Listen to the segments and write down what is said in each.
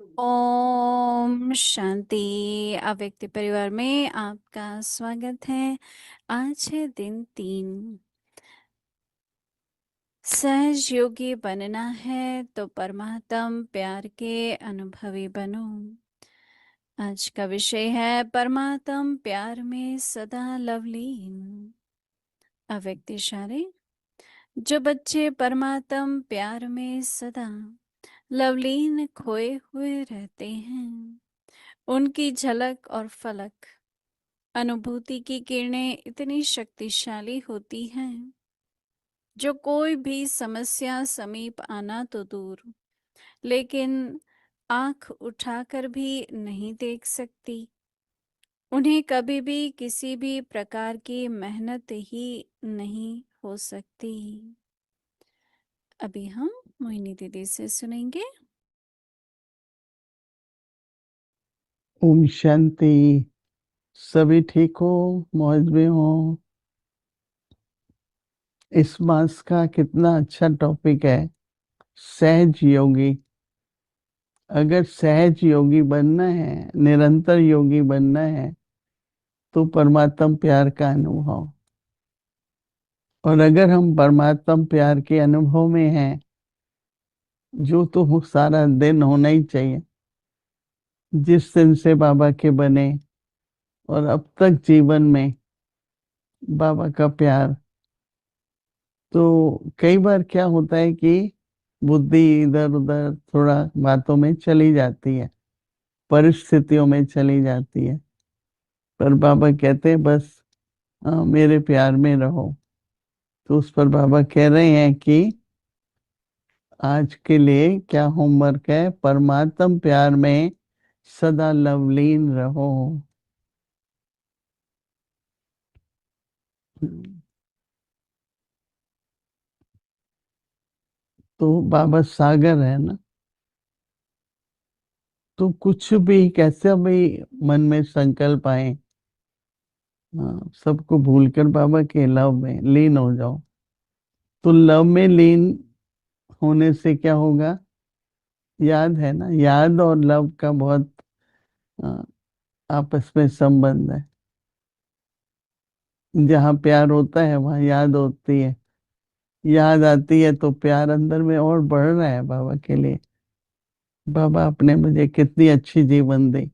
ओम शांति। अव्यक्ति परिवार में आपका स्वागत है। आज है दिन 3। सहज योगी बनना है तो परमात्म प्यार के अनुभवी बनो। आज का विषय है परमात्म प्यार में सदा लवलीन। अव्यक्ति इशारे। जो बच्चे परमात्म प्यार में सदा लवलीन खोए हुए रहते हैं, उनकी झलक और फलक अनुभूति की किरणें इतनी शक्तिशाली होती हैं, जो कोई भी समस्या समीप आना तो दूर, लेकिन आंख उठाकर भी नहीं देख सकती। उन्हें कभी भी किसी भी प्रकार की मेहनत ही नहीं हो सकती। अभी हम मोहिनी दीदी से सुनेंगे। ओम शांति। सभी ठीक हो, मौज में हो। इस मास का कितना अच्छा टॉपिक है, सहज योगी। अगर सहज योगी बनना है, निरंतर योगी बनना है, तो परमात्म प्यार का अनुभव। और अगर हम परमात्म प्यार के अनुभव में हैं, जो तो सारा दिन होना ही चाहिए, जिस दिन से बाबा के बने और अब तक जीवन में बाबा का प्यार। तो कई बार क्या होता है कि बुद्धि इधर उधर थोड़ा बातों में चली जाती है, परिस्थितियों में चली जाती है। पर बाबा कहते हैं बस मेरे प्यार में रहो। तो उस पर बाबा कह रहे हैं कि आज के लिए क्या होमवर्क है, परमात्म प्यार में सदा लवलीन रहो। तो बाबा सागर है ना, तो कुछ भी कैसे भी मन में संकल्प आए, सबको भूलकर बाबा के लव में लीन हो जाओ। तो लव में लीन होने से क्या होगा, याद है ना, याद और लव का बहुत अ, आपस में संबंध है। जहाँ प्यार होता है वहाँ याद होती है, याद आती है तो प्यार अंदर में और बढ़ रहा है बाबा के लिए। बाबा आपने मुझे कितनी अच्छी जीवन दी।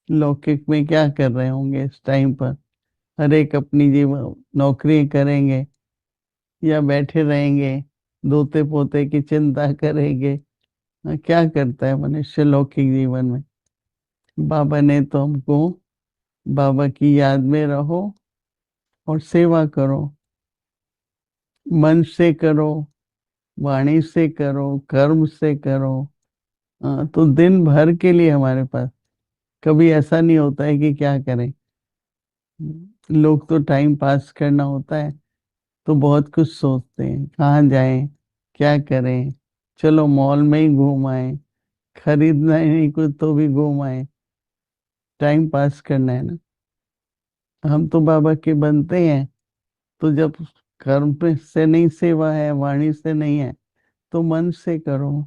लौकिक में क्या कर रहे होंगे इस टाइम पर, हर एक अपनी जीवन नौकरी करेंगे या बैठे रहेंगे, दोते पोते की चिंता करेंगे। क्या करता है मनुष्य लौकिक जीवन में। बाबा ने तो हमको, बाबा की याद में रहो और सेवा करो, मन से करो, वाणी से करो, कर्म से करो। तो दिन भर के लिए हमारे पास कभी ऐसा नहीं होता है कि क्या करें। लोग तो टाइम पास करना होता है तो बहुत कुछ सोचते हैं, कहाँ जाएं, क्या करें, चलो मॉल में ही घूम आए, खरीदना ही नहीं कुछ तो भी घूम आए, टाइम पास करना है ना। हम तो बाबा के बनते हैं, तो जब कर्म पे से नहीं सेवा है, वाणी से नहीं है, तो मन से करो।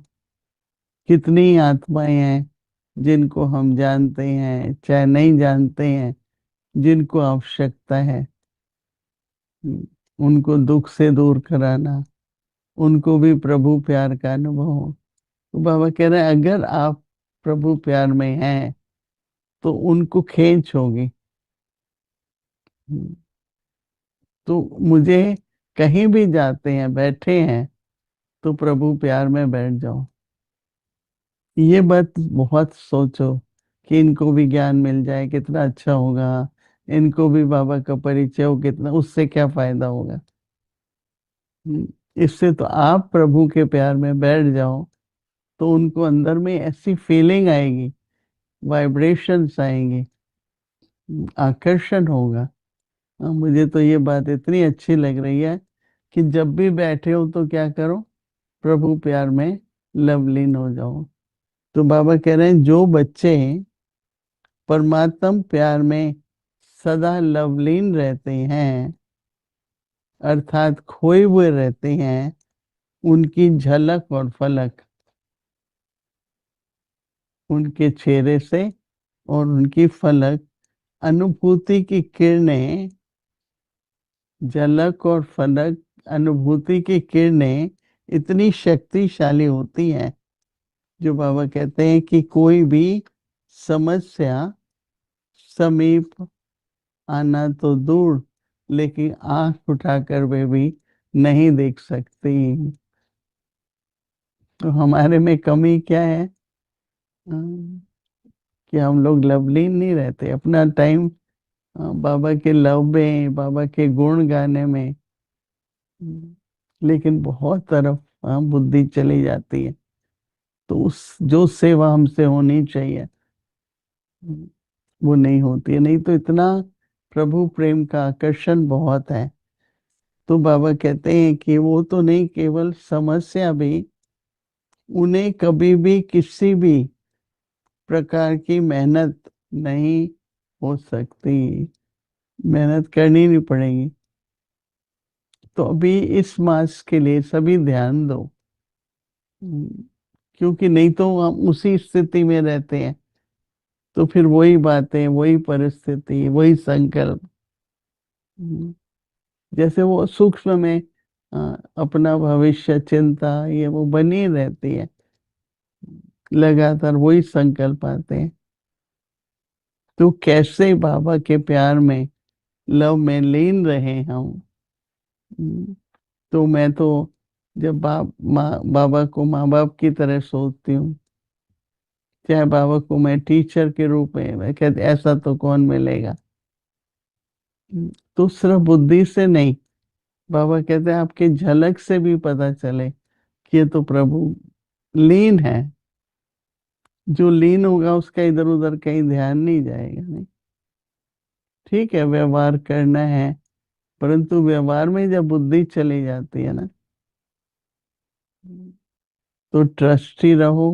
कितनी आत्माएं हैं जिनको हम जानते हैं, चाहे नहीं जानते हैं, जिनको आवश्यकता है, उनको दुख से दूर कराना, उनको भी प्रभु प्यार का अनुभव हो। तो बाबा कह रहे हैं अगर आप प्रभु प्यार में हैं तो उनको खींच होगी। तो मुझे कहीं भी जाते हैं, बैठे हैं, तो प्रभु प्यार में बैठ जाओ। ये बात बहुत सोचो कि इनको भी ज्ञान मिल जाए कितना अच्छा होगा, इनको भी बाबा का परिचय हो कितना, उससे क्या फायदा होगा। इससे तो आप प्रभु के प्यार में बैठ जाओ, तो उनको अंदर में ऐसी फीलिंग आएगी, वाइब्रेशंस आएंगी, आकर्षण होगा। मुझे तो ये बात इतनी अच्छी लग रही है कि जब भी बैठे हो तो क्या करो, प्रभु प्यार में लवलीन हो जाओ। तो बाबा कह रहे हैं जो बच्चे परमात्म प्यार में सदा लवलीन रहते हैं, अर्थात खोए हुए रहते हैं, उनकी झलक और फलक उनके चेहरे से और उनकी फलक अनुभूति की किरणें, झलक और फलक अनुभूति की किरणें इतनी शक्तिशाली होती हैं, जो बाबा कहते हैं कि कोई भी समस्या समीप आना तो दूर, लेकिन आंख उठाकर वे भी नहीं देख सकती। तो हमारे में कमी क्या है? कि हम लोग लवलीन नहीं रहते, अपना टाइम बाबा के लव में, बाबा के गुण गाने में, लेकिन बहुत तरफ बुद्धि चली जाती है। तो उस जो सेवा हमसे होनी चाहिए वो नहीं होती है। नहीं तो इतना प्रभु प्रेम का आकर्षण बहुत है। तो बाबा कहते हैं कि वो तो नहीं, केवल समस्या भी उन्हें कभी भी किसी भी प्रकार की मेहनत नहीं हो सकती, मेहनत करनी नहीं पड़ेगी। तो अभी इस मास के लिए सभी ध्यान दो। हम्म, क्योंकि नहीं तो हम उसी स्थिति में रहते हैं, तो फिर वही बातें, वही परिस्थिति, वही संकल्प। हम्म, जैसे वो सूक्ष्म में अ, अपना भविष्य चिंता ये वो बनी रहती है, लगातार वही संकल्प आते हैं। तो कैसे बाबा के प्यार में, लव में लीन रहे हम। तो मैं तो जब बाबा को माँ बाप की तरह सोचती हूँ, चाहे बाबा को मैं टीचर के रूप में, मैं कहते ऐसा तो कौन मिलेगा। तो सिर्फ बुद्धि से नहीं, बाबा कहते हैं आपके झलक से भी पता चले कि ये तो प्रभु लीन है। जो लीन होगा उसका इधर उधर कहीं ध्यान नहीं जाएगा। नहीं, ठीक है व्यवहार करना है, परंतु व्यवहार में जब बुद्धि चली जाती है ना, तो ट्रस्टी रहो,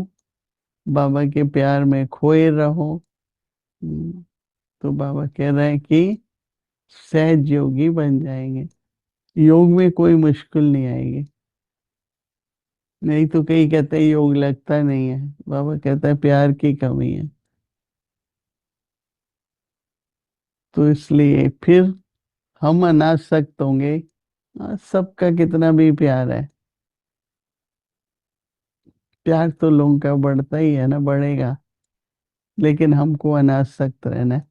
बाबा के प्यार में खोए रहो। हम्म, तो बाबा कह रहे हैं कि सहज योगी बन जाएंगे, योग में कोई मुश्किल नहीं आएगी। नहीं तो कई कहते हैं योग लगता नहीं है, बाबा कहता है प्यार की कमी है। तो इसलिए फिर हम अनासक्त होंगे। सबका कितना भी प्यार है, प्यार तो लोगों का बढ़ता ही है ना, बढ़ेगा, लेकिन हमको अनासक्त रहना है।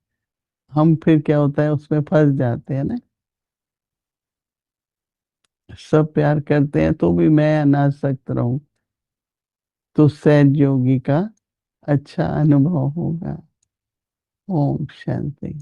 हम फिर क्या होता है उसमें फंस जाते हैं ना, सब प्यार करते हैं तो भी मैं अनासक्त रहूं, तो सहज योगी का अच्छा अनुभव होगा। ओम शांति।